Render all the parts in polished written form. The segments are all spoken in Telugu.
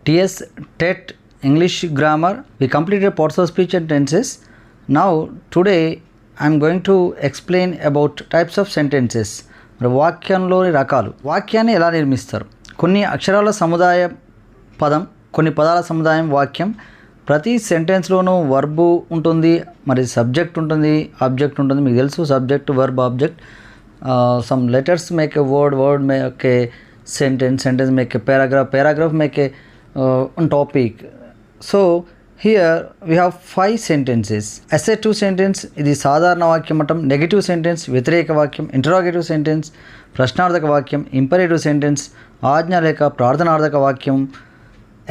TS TET English grammar. We completed parts of speech and tenses. Now today I am going to explain about types of sentences. మరి వాక్యంలోని రకాలు. వాక్యాన్ని ఎలా నిర్మిస్తారు? కొన్ని అక్షరాల సముదాయ పదం, కొన్ని పదాల సముదాయం వాక్యం. ప్రతి సెంటెన్స్లోనూ వర్బు ఉంటుంది, మరి సబ్జెక్ట్ ఉంటుంది, ఆబ్జెక్ట్ ఉంటుంది. మీకు తెలుసు subject, verb, object. Some letters make a word, word make a sentence, sentence make a paragraph, paragraph make a topic. So here we have 5 sentences. Assertive sentence ఇది సాధారణ వాక్యం అంటాం. నెగటివ్ సెంటెన్స్ వ్యతిరేక వాక్యం. ఇంటరాగేటివ్ సెంటెన్స్ ప్రశ్నార్థక వాక్యం. ఇంపరేటివ్ సెంటెన్స్ ఆజ్ఞ లేక ప్రార్థనార్థక వాక్యం.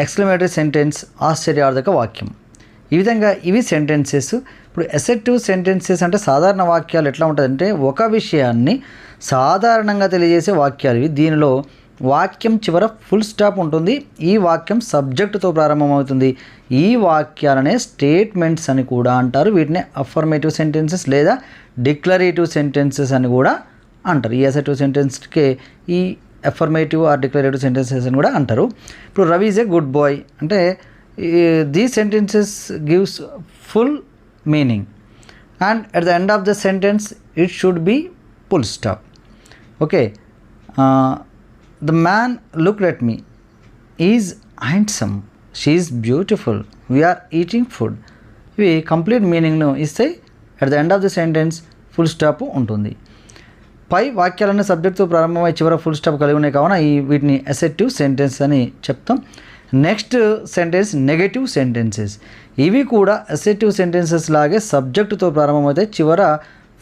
ఎక్స్క్లమేటరీ సెంటెన్స్ ఆశ్చర్యార్థక వాక్యం. ఈ విధంగా ఇవి సెంటెన్సెస్. ఇప్పుడు అసెర్టివ్ సెంటెన్సెస్ అంటే సాధారణ వాక్యాలు ఎట్లా ఉంటుందంటే ఒక విషయాన్ని సాధారణంగా తెలియజేసే వాక్యాలు ఇవి. దీనిలో వాక్యం చివర ఫుల్ స్టాప్ ఉంటుంది. ఈ వాక్యం సబ్జెక్టుతో ప్రారంభమవుతుంది. ఈ వాక్యాలనే స్టేట్మెంట్స్ అని కూడా అంటారు. వీటిని అఫర్మేటివ్ సెంటెన్సెస్ లేదా డిక్లరేటివ్ సెంటెన్సెస్ అని కూడా అంటారు. ఈ అసెర్టివ్ సెంటెన్స్కి ఈ అఫర్మేటివ్ ఆర్ డిక్లరేటివ్ సెంటెన్సెస్ అని కూడా అంటారు. ఇప్పుడు Ravi is a good boy అంటే these sentences gives full meaning and at the end of the sentence it should be full stop. Okay. The man looked at me. He is handsome. She is beautiful. We are eating food. ఇవి కంప్లీట్ మీనింగ్ను ఇస్తే at the end of the sentence full stop ఉంటుంది. పై వాక్యాలన్నీ సబ్జెక్ట్తో ప్రారంభమై చివర ఫుల్ స్టాప్ కలిగి ఉన్నాయి కావున వీటిని అసెర్టివ్ సెంటెన్స్ అని చెప్తాం. Next sentence negative sentences. ఇవి కూడా అసెర్టివ్ సెంటెన్సెస్ లాగే సబ్జెక్టుతో ప్రారంభమవుతాయి, చివర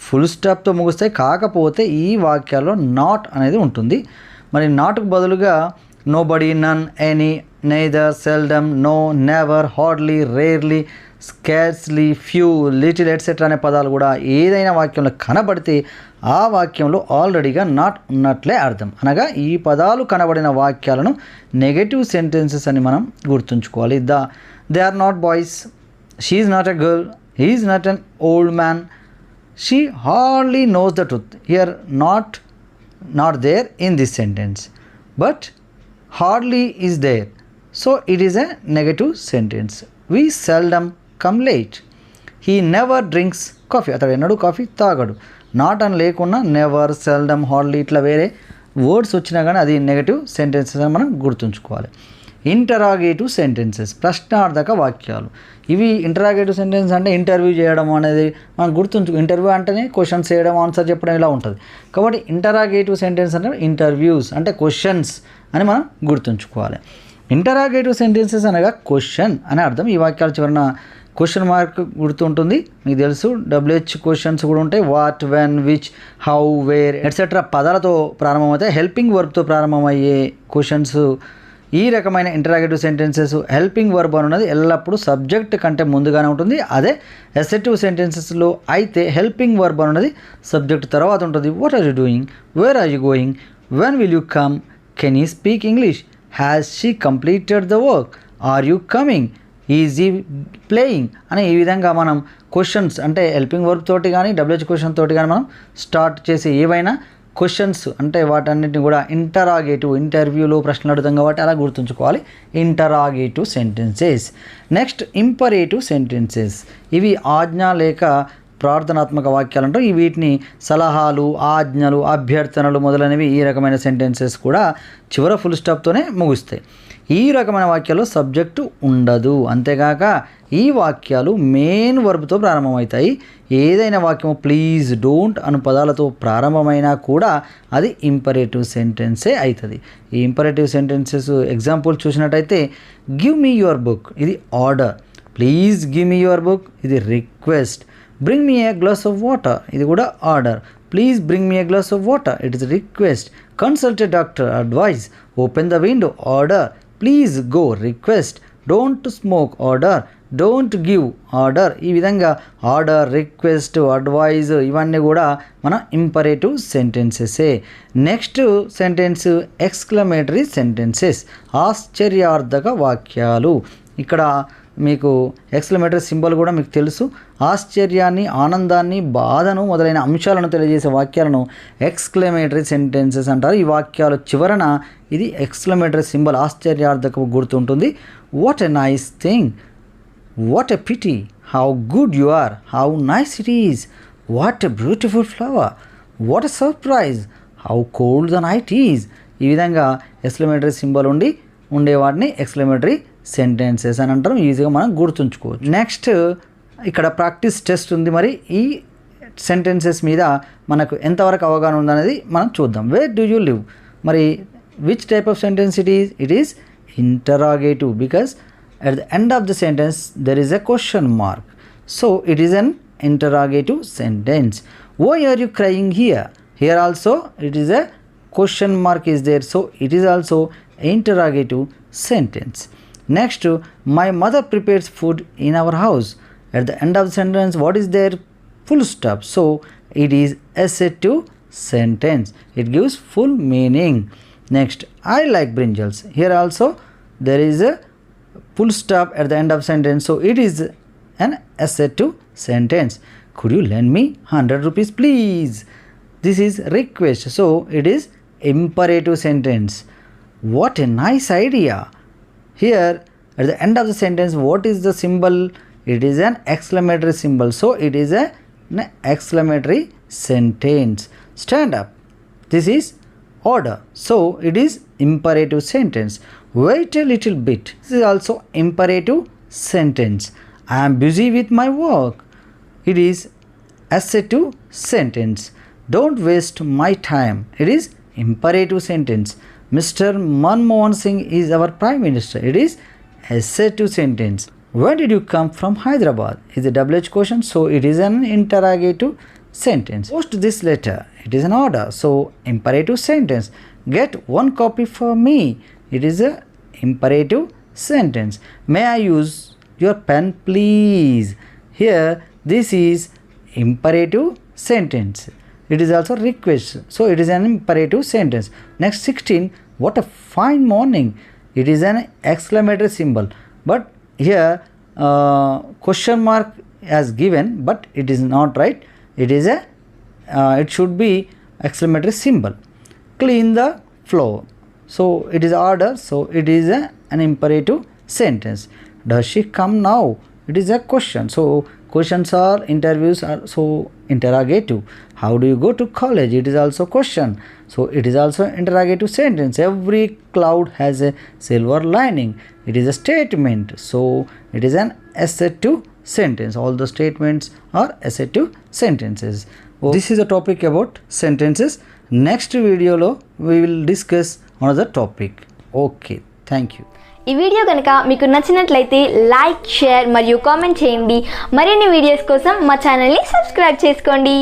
ఫుల్ స్టాప్తో ముగుస్తాయి. కాకపోతే ఈ వాక్యాల్లో నాట్ అనేది ఉంటుంది. మరి నాట్కు బదులుగా nobody, none, any, neither, seldom, no, never, hardly, rarely, scarcely, few, little etcetera అనే పదాలు కూడా ఏదైనా వాక్యంలో కనబడితే ఆ వాక్యంలో ఆల్రెడీగా నాట్ ఉన్నట్లే అర్థం. అనగా ఈ పదాలు కనబడిన వాక్యాలను నెగటివ్ సెంటెన్సెస్ అని మనం గుర్తుంచుకోవాలి. They are not boys, she is not a girl, he is not an old man, she hardly knows the truth. Here not there in this sentence, but hardly is there, so it is a negative sentence. We seldom come late. He never drinks coffee. అతడు ఎన్నడూ కాఫీ తాగడు. నాట్ అని లేకున్నా నెవర్, సెల్డమ్, హార్డ్లీ ఇట్లా వేరే వర్డ్స్ వచ్చినా కానీ అది నెగటివ్ సెంటెన్సెస్ అని మనం గుర్తుంచుకోవాలి. ఇంటరాగేటివ్ సెంటెన్సెస్ ప్రశ్నార్థక వాక్యాలు. ఇవి ఇంటరాగేటివ్ సెంటెన్స్ అంటే ఇంటర్వ్యూ చేయడం అనేది మనం గుర్తుంచుకో. ఇంటర్వ్యూ అంటేనే క్వశ్చన్స్ చేయడం, ఆన్సర్ చెప్పడం ఇలా ఉంటుంది. కాబట్టి ఇంటరాగేటివ్ సెంటెన్స్ అంటే ఇంటర్వ్యూస్ అంటే క్వశ్చన్స్ అని మనం గుర్తుంచుకోవాలి. ఇంటరాగేటివ్ సెంటెన్సెస్ అనగా క్వశ్చన్ అని అర్థం. ఈ వాక్యాల చివరన క్వశ్చన్ మార్క్ గుర్తుంటుంది. మీకు తెలుసు WH క్వశ్చన్స్ కూడా ఉంటాయి. What, when, which, how, where etcetera పదాలతో ప్రారంభమవుతాయి. హెల్పింగ్ వర్బ్తో ప్రారంభమయ్యే క్వశ్చన్స్ ఈ రకమైన ఇంటరాగేటివ్ సెంటెన్సెస్. హెల్పింగ్ వర్బ్ అనేది ఎల్లప్పుడూ సబ్జెక్ట్ కంటే ముందుగానే ఉంటుంది. అదే అసెర్టివ్ సెంటెన్సెస్లో అయితే హెల్పింగ్ వర్బ్ అనేది సబ్జెక్ట్ తర్వాత ఉంటుంది. What are you doing, where are you going, when will you come, can you speak English, has she completed the work, are you coming, is he playing అని ఈ విధంగా మనం క్వశ్చన్స్ అంటే హెల్పింగ్ వర్బ్ తోటి కానీ WH క్వశ్చన్ తోటి కానీ మనం స్టార్ట్ చేసి ఏవైనా క్వశ్చన్స్ అంటే వాటన్నిటిని కూడా ఇంటరాగేటివ్, ఇంటర్వ్యూలో ప్రశ్నలు అడుగుతాం కాబట్టి అలా గుర్తుంచుకోవాలి. Interrogative sentences. Next imperative sentences. ఇవి ఆజ్ఞ లేక ప్రార్థనాత్మక వాక్యాలు అంటారు. వీటిని సలహాలు, ఆజ్ఞలు, అభ్యర్థనలు మొదలైనవి ఈ రకమైన సెంటెన్సెస్ కూడా చివర ఫుల్ స్టాప్తోనే ముగుస్తాయి. ఈ రకమైన వాక్యాల్లో సబ్జెక్టు ఉండదు. అంతేగాక ఈ వాక్యాలు మెయిన్ వర్బ్తో ప్రారంభమవుతాయి. ఏదైనా వాక్యము ప్లీజ్, డోంట్ అను పదాలతో ప్రారంభమైనా కూడా అది ఇంపరేటివ్ సెంటెన్సే అవుతుంది. ఈ ఇంపరేటివ్ సెంటెన్సెస్ ఎగ్జాంపుల్ చూసినట్టయితే గివ్ మీ యువర్ బుక్ ఇది order, please give me your book ఇది request, bring me a glass of water ఇది కూడా order, please bring me a glass of water it is request, consult a doctor advice, open the window order, please go request, don't smoke order, don't give order. ఈ విధంగా ఆర్డర్, రిక్వెస్ట్, అడ్వైజ్ ఇవన్నీ కూడా మన ఇంపరేటివ్ సెంటెన్సెసే. నెక్స్ట్ సెంటెన్స్ ఎక్స్క్లమేటరీ సెంటెన్సెస్ ఆశ్చర్యార్థక వాక్యాలు. ఇక్కడ మీకు ఎక్స్క్లమేటరీ సింబల్ కూడా మీకు తెలుసు. ఆశ్చర్యాన్ని, ఆనందాన్ని, బాధను మొదలైన అంశాలను తెలియజేసే వాక్యాలను ఎక్స్క్లమేటరీ సెంటెన్సెస్ అంటారు. ఈ వాక్యాల చివరన ఇది ఎక్స్క్లమేటరీ సింబల్ ఆశ్చర్యార్థకపు గుర్తుంటుంది. What a nice thing, what a pity, how good you are, how nice it is, what a beautiful flower, what a surprise, how cold the night is. ఈ విధంగా ఎక్స్క్లమేటరీ సింబల్ ఉండే వాటిని ఎక్స్క్లమేటరీ సెంటెన్సెస్ అని అంటారు. ఈజీగా మనం గుర్తుంచుకోవచ్చు. నెక్స్ట్ ఇక్కడ ప్రాక్టీస్ టెస్ట్ ఉంది. మరి ఈ సెంటెన్సెస్ మీద మనకు ఎంతవరకు అవగాహన ఉందనేది మనం చూద్దాం. Where do you live? మరి which type of sentence it is interrogative, because at the end of the sentence there is a question mark, so it is an interrogative sentence. Why are you crying here? Here also it is a question mark is there, so it is also interrogative sentence. Next, my mother prepares food in our house. At the end of the sentence what is there? Full stop, so it is assertive sentence. It gives full meaning. Next, I like brinjals. Here also there is a full stop at the end of sentence, so it is an assertive sentence. Could you lend me 100 rupees please? This is request, so it is imperative sentence. What a nice idea. Here at the end of the sentence what is the symbol? It is an exclamatory symbol, so it is an exclamatory sentence. Stand up. This is order, so it is imperative sentence. Wait a little bit. This is also imperative sentence. I am busy with my work. It is assertive sentence. Don't waste my time. It is imperative sentence. Mr. Manmohan Singh is our Prime Minister. It is assertive sentence. When did you come from Hyderabad? Is a double H question, so it is an interrogative sentence. Post this letter. It is an order, so imperative sentence. Get one copy for me. It is a imperative sentence. May I use your pen please? Here this is imperative sentence. It is also request, so it is an imperative sentence. Next 16, what a fine morning. It is an exclamatory symbol, but here question mark as given, but it is not right. It is it should be exclamatory symbol. Clean the floor, so it is order, so it is an imperative sentence. Does she come now? It is a question, so questions are interviews are so interrogative. How do you go to college? It is also question, so it is also interrogative sentence. Every cloud has a silver lining. It is a statement, so it is an assertive sentence. All the statements are assertive sentences. This is a topic about sentences. Next video lo we will discuss another topic. Okay, thank you. ఈ వీడియో కనుక మీకు నచ్చినట్లయితే లైక్, షేర్ మరియు కామెంట్ చేయండి. మరిన్ని వీడియోస్ కోసం మా ఛానల్ని సబ్స్క్రైబ్ చేసుకోండి.